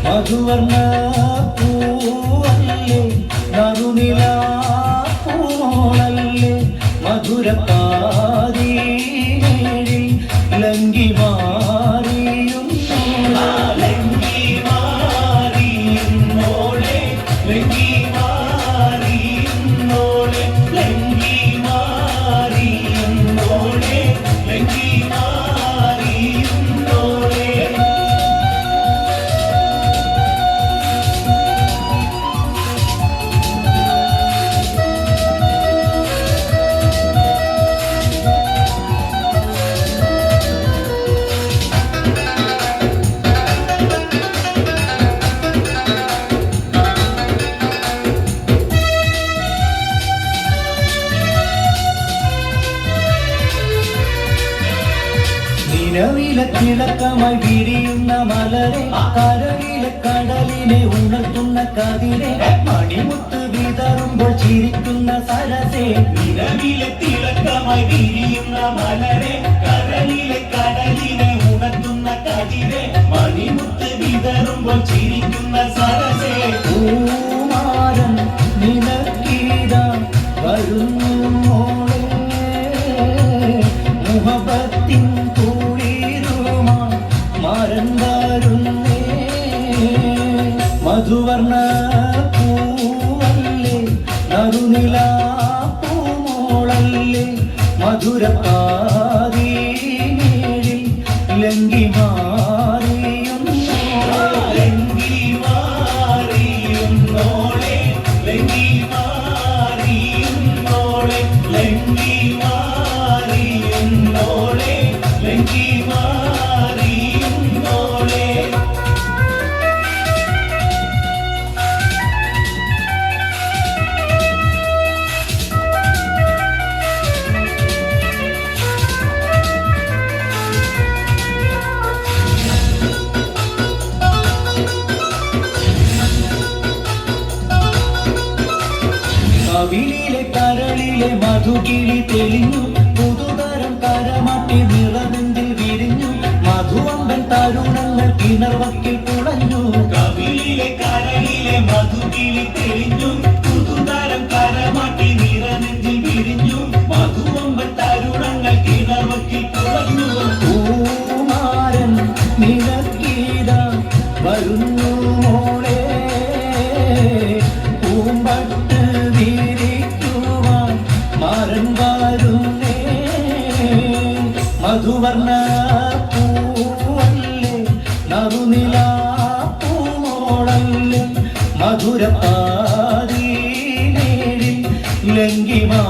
മധുവർണ്ണ പൂവല്ലേ നറുനില പൂമോളല്ലേ മധുരക്കാരിൽ ലങ്കി മാറിയും ലങ്കി മാറിയുന്നോളെ ലങ്കി മാറിയുന്നോളെ ലങ്കി മാറിയുന്നോളെ ലങ്കി നിലവിലെ തിളക്കമായി വിരിയുന്ന മലരെ കരയിലെ കടലിനെ ഉണർത്തുന്ന കതിരെ മണിമുത്ത് വിതറുമ്പോൾ ചിരിക്കുന്ന സരസേ നിലവിലെ തിളക്കമായി വിരിയുന്ന മലരെ കരയിലെ കടലിനെ ഉണർത്തുന്ന കതിരെ മണിമുത്ത് വിതറുമ്പോൾ ചിരിക്കുന്ന സരസേ പൂമാരൻ നിനക്കീത വരുന്നു മോളെ മുഹബത്തിൻ മധുവർണ്ണ പൂവല്ലേ നറുനില പൂമോളല്ലേ മധുരക്കാരിൽ ലങ്കി മാറിയുന്നോളെ ലങ്കി മാറിയുന്നോളെ ലങ്കി മാറിയുന്നോളെ ലങ്കി മാറിയുന്നോളെ ലങ്കി മാറിയുന്നോളെ കവിളിലെ കരളിലെ മധുകിളി തെളിഞ്ഞു പുതുതരം കരമാട്ടി നിറനെഞ്ചിൽ വിരിഞ്ഞു മധുവമ്പൻ തരുണങ്ങൾ കിണർവക്കിൽ തുളഞ്ഞു കവിളിലെ കരളിലെ മധുകിളി തെളിഞ്ഞു പുതുതരം കരമാട്ടി നിറനെഞ്ചിൽ വിരിഞ്ഞു മധുവമ്പൻ തരുണങ്ങൾ കിണർവക്കിൽ തുളഞ്ഞു പൂമാരൻ നിനക്കീത വരുന്നു മോളെ പൂമ്പട്ട് മധുവർണ്ണ പൂവല്ലേ നറുനില പൂമോളല്ലേ മധുരപ്പാരിൽ ലങ്കി മാ